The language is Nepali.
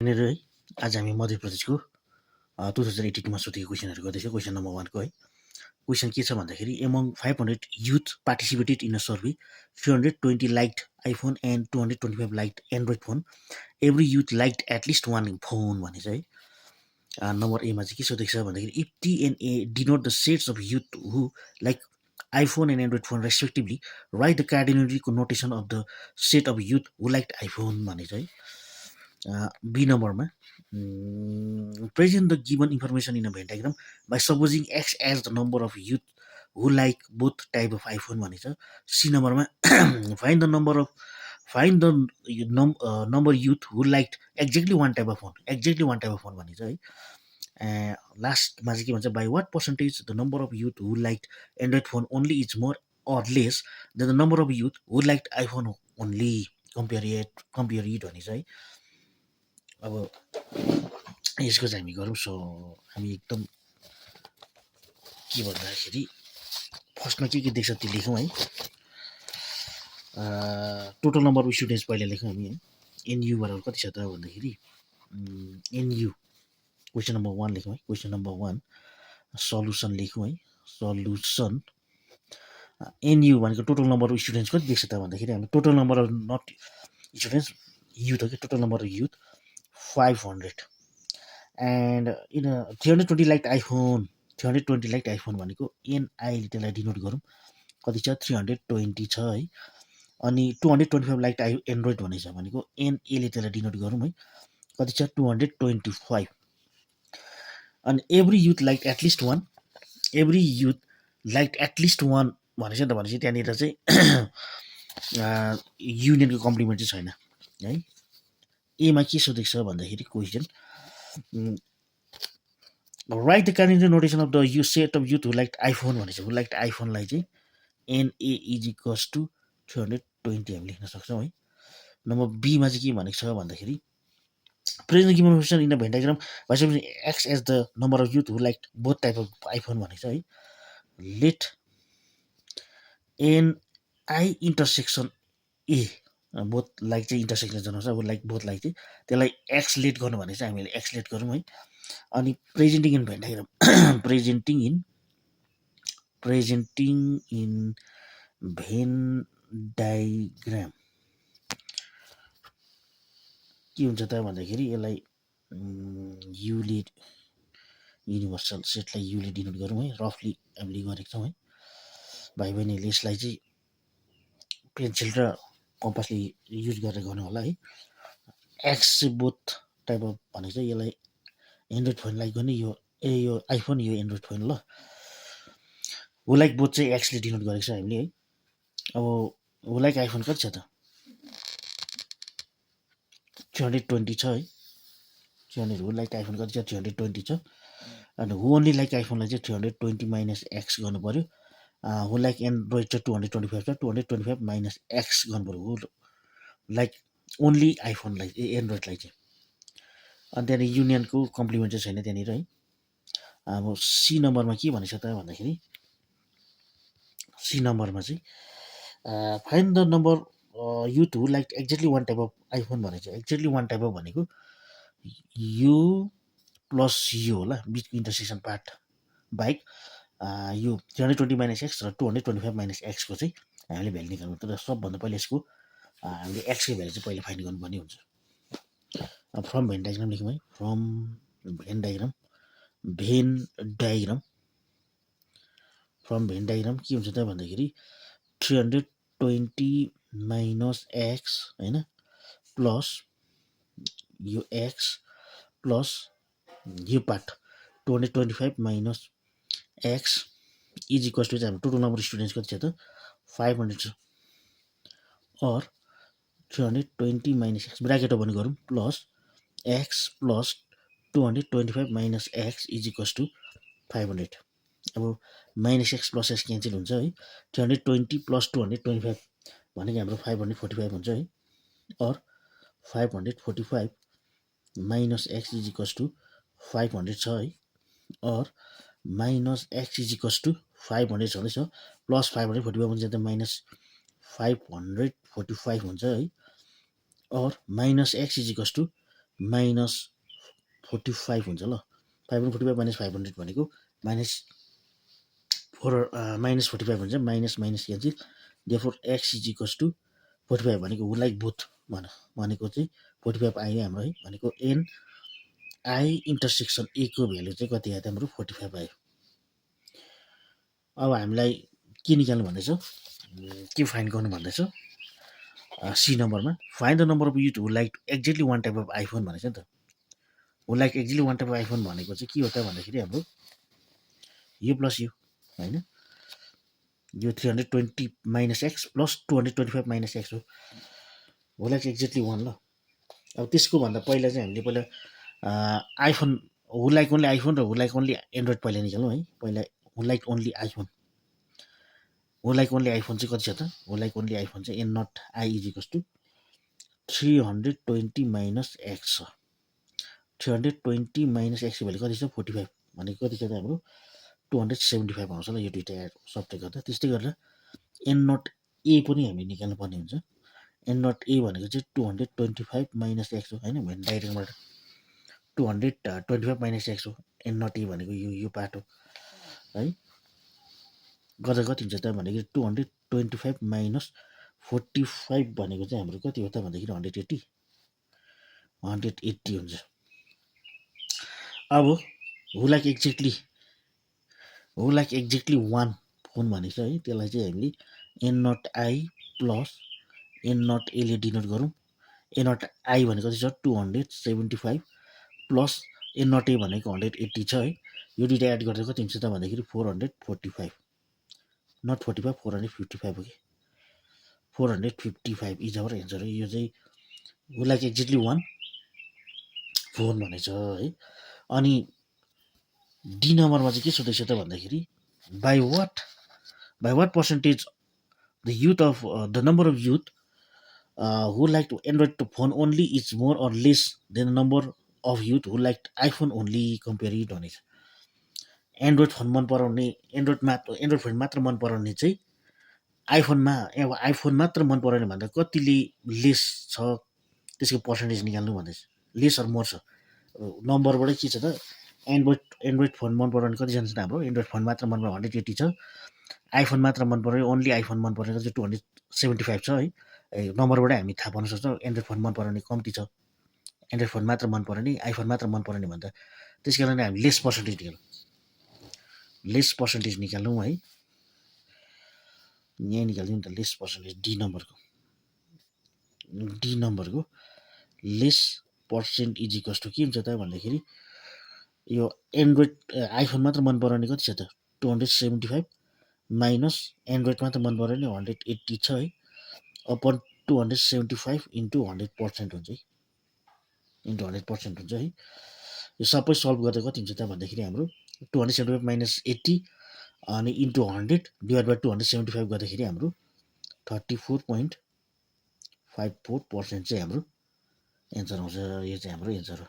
यहाँनिर है आज हामी मध्य प्रदेशको 2082 मा सोधेको क्वेसनहरू गर्दैछौँ। क्वेसन नम्बर 1 को है क्वेसन के छ भन्दाखेरि एमङ 500 youth participated in a survey 320 liked iPhone and 225 liked android phone every youth liked at least one phone भने चाहिँ नम्बर एमा चाहिँ के सोधेको छ भन्दाखेरि if T and A denote the sets of youth who like iPhone and android phone respectively write the कार्डिनरीको notation of the set of youth who liked iPhone भने चाहिँ बी नम्बरमा present the given information in a Venn diagram by supposing x as the number of youth who like both type of iPhone भनेछ। सी नम्बरमा find the number number youth who liked exactly one type of phone भनिन्छ है। लास्टमा चाहिँ के भन्छ by what percentage the number of youth who liked Android phone only is more or less than the number of youth who liked iPhone only compare it भनिन्छ है। अब यसको चाहिँ हामी गरौँ। सो हामी एकदम के भन्दाखेरि फर्स्टमा के देख्छ त्यो लेखौँ है। टोटल नम्बर अफ स्टुडेन्ट्स पहिला लेखौँ हामी है। एनयु बराबर कति छ त भन्दाखेरि एनयु क्वेसन नम्बर 1 लेखौँ है। क्वेसन नम्बर 1 सल्युसन लेखौँ है। सल्युसन एनयु भनेको टोटल नम्बर अफ स्टुडेन्ट्स कति देख्छ त भन्दाखेरि हामी total number of not students youth हो कि total number of youth 500 and in 320 like iPhone 320 like iPhone भनेको एनआईले त्यसलाई डिनोट गरौँ कति छ 320 छ है। अनि 225 लाइक एन्ड्रोइड भनेछ भनेको एनएले त्यसलाई डिनोट गरौँ है कति छ 225। अनि every youth like at least one भनेछ नि त भनेपछि त्यहाँनिर चाहिँ युनियनको कम्प्लिमेन्ट चाहिँ छैन है। एमा के सोधेको छ भन्दाखेरि question write the cardinality notation of the you set of youth who like iPhone भनेछ। हु लाइक आइफोनलाई चाहिँ एनए इज इक्वल्स टु 320 हामी लेख्न सक्छौँ है। नम्बर बीमा चाहिँ के भनेको छ भन्दाखेरि present given information in the Venn diagram by x as the number of youth who like both type of iPhone भनेको छ है। Let n I intersection a both like चाहिँ इन्टरसेक्सन जनाउँछ अब लाइक बोथ लाइक चाहिँ त्यसलाई एक्सलेट गर्नु भने चाहिँ हामीले एक्सलेट गरौँ है। अनि presenting in van diagram presenting in van diagram के हुन्छ त भन्दाखेरि यसलाई युले युनिभर्सल सेटलाई युले डिनोट गरौँ है। रफली हामीले गरेको छौँ है। भाइ बहिनीहरूले यसलाई चाहिँ पेन्सिल र कम्पासले युज गरेर गर्नु होला है। एक्स चाहिँ बोथ टाइप अफ भनेको चाहिँ यसलाई एन्ड्रोइड फोनलाई गर्ने यो आइफोन यो एन्ड्रोइड फोन ल। हु लाइक बोथ चाहिँ एक्सले डिनोट गरेको छ हामीले है। अब हु लाइक आइफोन कति छ त 320 छ है। 300 हु लाइक आइफोन कति छ 320 छ। अनि हु ओन्ली लाइक आइफोनलाई चाहिँ 320 माइनस एक्स गर्नु पऱ्यो। हु लाइक एन्ड्रोइड चाहिँ 225 छ 225 माइनस एक्स गर्नु पऱ्यो हु लाइक ओन्ली आइफोनलाई एन्ड्रोइडलाई चाहिँ। अनि त्यहाँनिर युनियनको कम्प्लिमेन्ट चाहिँ छैन त्यहाँनिर है। अब सी नम्बरमा के भनेको छ त भन्दाखेरि सी नम्बरमा चाहिँ find the number youth who like exactly one type of iPhone भनेको छ। एक्ज्याक्टली वान टाइप अफ भनेको यो प्लस यो होला बिचको इन्टरसेक्सन पार्ट बाहेक यो 320 माइनस एक्स र 225 माइनस एक्सको चाहिँ हामीले भ्यालु निकाल्नु। तर सबभन्दा पहिला यसको हामीले एक्सको भ्यालु चाहिँ पहिला फाइन्ड गर्नुपर्ने हुन्छ। फ्रम भेन डायग्राम लेख्यौँ है। From Venn diagram from Venn diagram के हुन्छ त भन्दाखेरि 320 माइनस एक्स होइन प्लस यो एक्स प्लस यो part 225 minus x is equals to चाहिँ हाम्रो टोटल नम्बर स्टुडेन्ट्स कति छ त 500 छ। और 320 माइनस एक्स ब्राकेट ओपन गरौँ plus x plus 225 minus x is equals to 500। अब minus x plus x cancel हुन्छ है। 320 प्लस 225 भनेको हाम्रो 545 हुन्छ है। और 545 minus x is equals to 500 छ है। और minus x is equals to 500 छँदैछ प्लस 545 हुन्छ त माइनस 545 हुन्छ है। और minus x is equals to minus 45 हुन्छ ल 545 माइनस 500 भनेको माइनस 45 हुन्छ minus minus cancel therefore x is equals to 45 भनेको हु लाइक बोथ भनेको चाहिँ 45 आयो हाम्रो है भनेको एन आई इन्टरसेक्सन ए को भ्यालु चाहिँ कति आयो त हाम्रो 45 आयो। अब हामीलाई के निकाल्नु भन्दैछ के फाइन्ड गर्नु भन्दैछ सी नम्बरमा find the number of youth who like exactly one type of iPhone भनेको छ नि त who like exactly one type of iPhone भनेको चाहिँ के हो त भन्दाखेरि हाम्रो यो प्लस यो होइन यो 320 minus x plus 225 minus x हो लाइक एक्ज्याक्टली वान ल। अब त्यसको भन्दा पहिला चाहिँ हामीले पहिला iPhone who like only iPhone र हु लाइक ओन्ली एन्ड्रोइड पहिला निकालौँ है पहिला who like only iPhone who like only iPhone चाहिँ कति छ त हु लाइक ओन्ली आइफोन चाहिँ n not I is equals to 320 minus x छ 320 माइनस एक्स भ्यालु कति छ 45 भनेको कति छ त हाम्रो 275 आउँछ ल यो दुइटा सबै गर्दा त्यस्तै गरेर एन नट ए पनि हामी निकाल्नु पर्ने हुन्छ एन नट ए भनेको चाहिँ 225 माइनस एक्स हो होइन डाइरेक्टबाट 225 माइनस एक्स हो एन नट ए भनेको यो पार्ट हो है गर्दा कति हुन्छ त भन्दाखेरि 225 माइनस 45 भनेको चाहिँ हाम्रो कति हो त भन्दाखेरि 180 हुन्छ। अब who like exactly one phone भनेको छ है त्यसलाई चाहिँ हामीले n not I plus n not एले डिनोट गरौँ एन नट आई भनेको चाहिँ छ 275 प्लस एन नट ए भनेको 180 छ है यो दुइटा एड गर्दा कति हुन्छ त भन्दाखेरि 445 नट 45 455 हो कि 455 इज आवर एन्सर है यो चाहिँ हु लाइक एक्ज्याक्टली वान फोन भनेछ है। अनि डी नम्बरमा चाहिँ के सोध्दैछ त भन्दाखेरि by what percentage the youth of the number of youth who like to Android to phone only is more or less than the number of youth who like iPhone only compare it भनेको छ। एन्ड्रोइड फोन मन पराउने एन्ड्रोइड फोन मात्र मन पराउने चाहिँ आइफोन मात्र मन पराउने भन्दा कतिले लेस छ त्यसको पर्सेन्टेज निकाल्नु भन्दैछ लेस अर मोर छ नम्बरबाटै के छ त एन्ड्रोइड फोन मन पराउने कतिजना छ हाम्रो एन्ड्रोइड फोन मात्र मन पराउने 180 छ आइफोन मात्र मन पराउने ओन्ली आइफोन मन पराउने चाहिँ 275 छ है नम्बरबाटै हामी थाहा पाउन सक्छौँ एन्ड्रोइड फोन मन पराउने कम्ती छ एन्ड्रोइड फोन मात्र मन पराउने आइफोन मात्र मन पराउने भन्दा त्यस कारणले हामी लेस पर्सेन्टेज निकाल्छौँ है यहाँ निकाल्दिउँ नि त लेस पर्सेन्टेज डी नम्बरको less percent is equals to के हुन्छ त भन्दाखेरि यो एन्ड्रोइड आइफोन मात्र मन पराउने कति छ त 275 माइनस एन्ड्रोइड मात्र मन पराउने 180 छ है अपन 275 इन्टु 100% हुन्छ है इन्टु 100% हुन्छ है यो सबै सल्भ गर्दा कति हुन्छ त भन्दाखेरि हाम्रो 275 माइनस 80 अनि इन्टु 100 डिभाइड बाई 275 गर्दाखेरि हाम्रो 34.54% चाहिँ हाम्रो एन्सर आउँछ यो चाहिँ हाम्रो एन्सर हो।